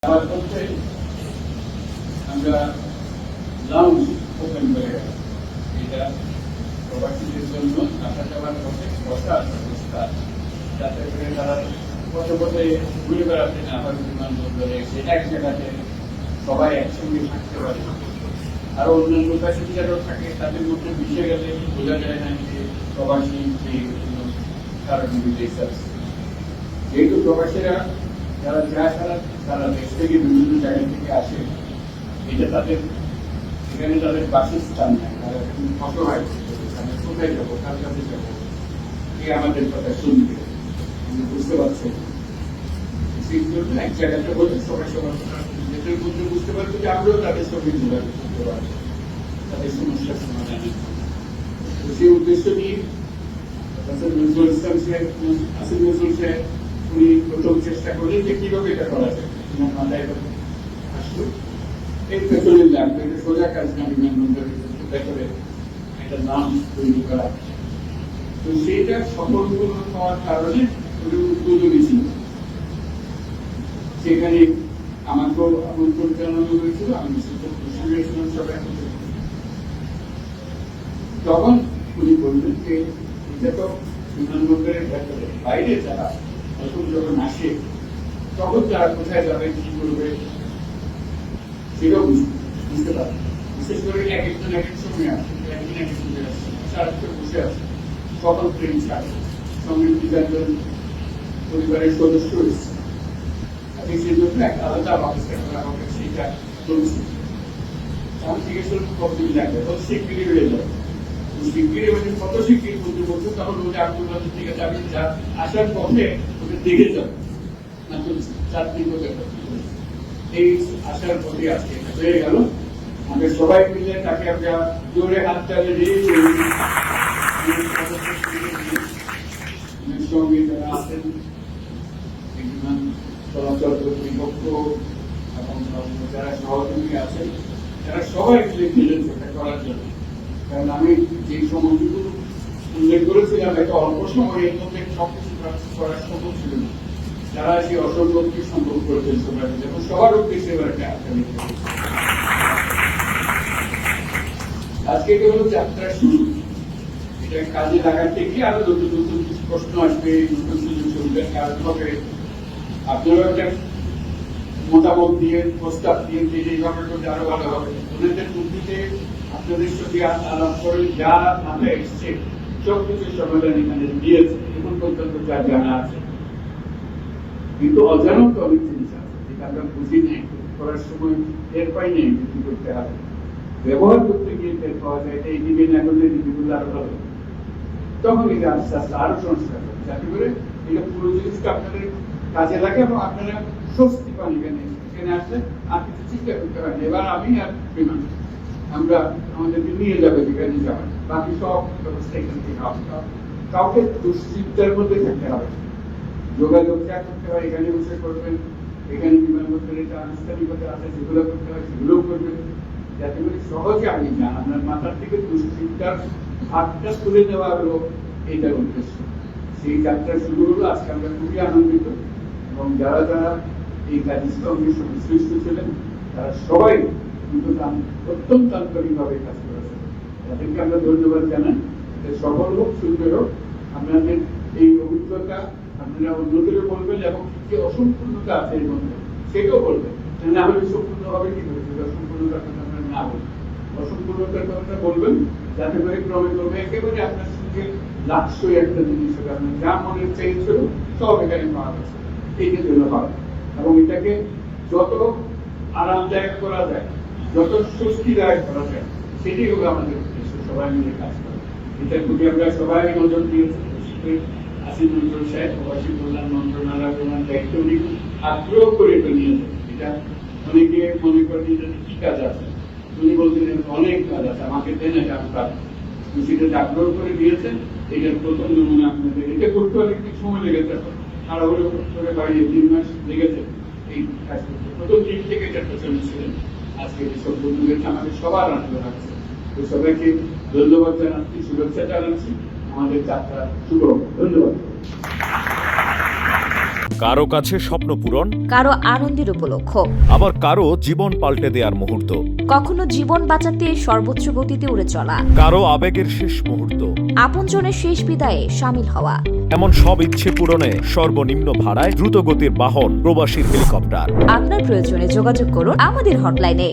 আমার পক্ষে আমরা লাউঞ্জ ওপেন করে গেলাম। এটা প্রবাসীদের জন্য আসা যাওয়ার পথে বসার ব্যবস্থা, যাতে করে তারা পথে পথে ঘুরে বেড়াতে না হয় বিমানবন্দরে, সেটা এক জায়গাতে সবাই একসঙ্গে থাকতে পারে। আর অন্যান্য প্যাসেঞ্জারও থাকে, তাদের মধ্যে মিশে গেলে বোঝা যায় না যে প্রবাসী কারণে বিদেশ আছে। যেহেতু প্রবাসীরা যারা যায় তারা দেশ থেকে বিভিন্ন জায়গা থেকে আসে, এটা তাদের এখানে তাদের বাসস্থান নেয়, তারা এখন অসহায়, আমি কোথায় যাবো, কার কাছে যাবো, কে আমাদের কথা শুনবে, আমি বুঝতে পারছি সেই জন্য এক জায়গাতে বলে সবাই সবার নিজেদের মধ্যে বুঝতে পারবো যে আমরাও তাদের সঙ্গে যোগাযোগ করতে পারবো, তাদের সমস্যার সমাধানে। সেই উদ্দেশ্য নিয়ে নজরুল ইসলাম সাহেব, আসিফ নজরুল সাহেব উনি প্রথম চেষ্টা করলেন যে কিভাবে এটা করা যায়। তোমার মাথায় আসলো এর পেছনে লাগবে, এটা সোজা কাজ না, বিমানবন্দরের ভেতরে একটা নাম তৈরি করা। তো সেইটা সফলপূর্ণ হওয়ার কারণে উনি উদ্বোধনী ছিল। সেখানে আমাকেও আমন্ত্রণ জানানো হয়েছিল, আমি সবাই। তখন উনি বললেন যে এটা তো বিমানবন্দরের ভেতরে, বাইরে যারা নতুন যখন আসে তখন তারা কোথায় যাবে, কি করবে সেটাও বুঝতে পারে। বিশেষ করে এক একজন এক এক সময় আসে, একদিন এক একজন আসছে, সারাক্ষণ বসে আছে, সকল ট্রেন ছাড়ে, সঙ্গে দুজন পরিবারের সদস্য এসছে। সেই জন্য একটা আলাদা ব্যবস্থা করা হবে, সেইটা চলছে। আমি জিজ্ঞেস করলাম কতদিন লাগবে, কত শিগগিরই হয়ে যাবে। শিগগিরই মানে কত শিগগির বলতে বলতো, তখন ওটা আপনার ঠিক আছে, আমি আসার পথে ওটা দেখে যাবো না, চলছে 4 দিন হতে এই আসার পথে আজকে হয়ে গেল। আমরা সবাই মিলে তাকে আমরা জোরে হাত তালে দিয়ে সঙ্গে যারা আছেন বিমান চলাচল কর্তৃপক্ষ এবং যারা সহযোগী আছেন, তারা সবাই মিলে মিলেন সেটা করার জন্য। কারণ আমি যে সময়টুকু উল্লেখ করেছিলাম, একটা অল্প সময়ের মধ্যে সবকিছু করা সম্ভব ছিল না। যারা সেই অসম্ভবকে সম্ভব করেছেন সবাই মিলে, এবং সবার উদ্দেশ্যে এবার একটা আজকে এটা হলো যাত্রার শুরু। এটা কাজে লাগাতে গিয়ে আরো নতুন নতুন কিছু প্রশ্ন আসবে, নতুন সুযোগ সুবিধার কাজ হবে। আপনারা একটা মতামত দিয়ে, প্রস্তাব দিয়ে এইভাবে করলে আরো ভালো হবে। ওনাদের বুদ্ধিতে আপনাদের সঙ্গে আলাপ করে যা মাথায় এসছে সবকিছু সমাধান এখানে দিয়েছে এখন পর্যন্ত যা জানা আছে। কিন্তু অজানাও তো অনেক জিনিস আছে যেটা আমরা বুঝি নেই, করার সময় টের পাই নেই কি করতে হবে। ব্যবহার করতে গিয়ে টের পাওয়া যায় এই দিকে না করলে দিদিগুলো আরো ভালো, তখন এটা আস্তে আস্তে আরো সংস্কার হবে, যাতে করে এটা পুরো জিনিসটা আপনাদের কাজে লাগে এবং আপনারা স্বস্তি পান। এখানে আসলে আর কিছু চিন্তা করতে হয় না। এবার আমি আর বিমান আমরা আমাদেরকে নিয়ে যাবে যেখানে যাবেন, বাকি সব ব্যবস্থা এখান থেকে হবে। কাউকে দুশ্চিন্তার মধ্যে থাকতে হবে, যোগাযোগ যা করতে হয় এখানে বসে করবেন, এখানে বিমানবন্দরে যে আনুষ্ঠানিকতা আছে যেগুলো করতে হয় সেগুলোও করবেন, যাতে করে সহজে আপনি যান। আপনার মাথার থেকে দুশ্চিন্তার ভাবটা তুলে দেওয়া হলো এইটার উদ্দেশ্য। সেই যাত্রা শুরু হলো। আজকে আমরা খুবই আনন্দিত, এবং যারা যারা এই কাজের সঙ্গে সংশ্লিষ্ট ছিলেন তারা সবাই অত্যন্ত আন্তরিকভাবে কাজ করেছেন। তাদেরকে আমরা ধন্যবাদ জানাই। সফল হোক, সুন্দর হোক। আপনাদের এই অভিজ্ঞতা আপনারা অন্যদেরও বলবেন, এবং যে অসম্পূর্ণতা আছে এর মধ্যে সেটাও বলবেন। না হলে সম্পূর্ণ হবে কি করে, অসম্পূর্ণতার কথা আপনারা না বলবেন, অসম্পূর্ণতার কথাটা বলবেন, যাতে করে ক্রমে ক্রমে একেবারে আপনার সঙ্গে লাক্সই একটা জিনিস হবে। আপনার যা মনের চাইছিল সব এখানে পাওয়া গেছে, এইটা জন্য হয়। এবং এটাকে যত আরামদায়ক করা যায়, যত স্বস্তিদায়ক করা যায়, সেটাই হবে আমাদের উদ্দেশ্য, সবাই মিলে কাজ করা। এটার প্রতি আমরা সবাই নজর দিয়েছি। আসিফ নজরুল সাহেব প্রবাসী কল্যাণ মন্ত্রণালয় ওনার দায়িত্ব উনি আগ্রহ করে এটা নিয়েছেন। এটা অনেকে মনে করেন যে কি কাজ আছে, উনি বলছেন অনেক কাজ আছে, আমাকে দেন এটা আমি পাবো। সেটা আগ্রহ করে দিয়েছেন। এটার প্রথম নমুনা আপনাদের, এটা করতে অনেক সময় লেগেছে, তাড়াহুড়ো করে বাইরে 3 মাস লেগেছে এই কাজ করতে। প্রথম দিন থেকে এটা পেছনে ছিলেন। আজকে সব বন্ধুদের আমাদের সবার আনন্দ লাগছে। তো সবাইকে ধন্যবাদ জানাচ্ছি, শুভেচ্ছা জানাচ্ছি। আমাদের যাত্রা শুভ হোক। ধন্যবাদ। কারো কাছে স্বপ্ন পূরণ, কারো আনন্দের উপলক্ষ, আবার কারো জীবন পাল্টে দেওয়ার মুহূর্ত, কখনো জীবন বাঁচাতে সর্বোচ্চ গতিতে উড়ে চলা, কারো আবেগের শেষ মুহূর্ত। আপনজনের শেষ বিদায়ে সামিল হওয়া। এমন সব ইচ্ছে পূরণে সর্বনিম্ন ভাড়ায় দ্রুতগতির বাহন প্রবাসীর হেলিকপ্টার। আপনার প্রয়োজনে যোগাযোগ করুন আমাদের হটলাইনে।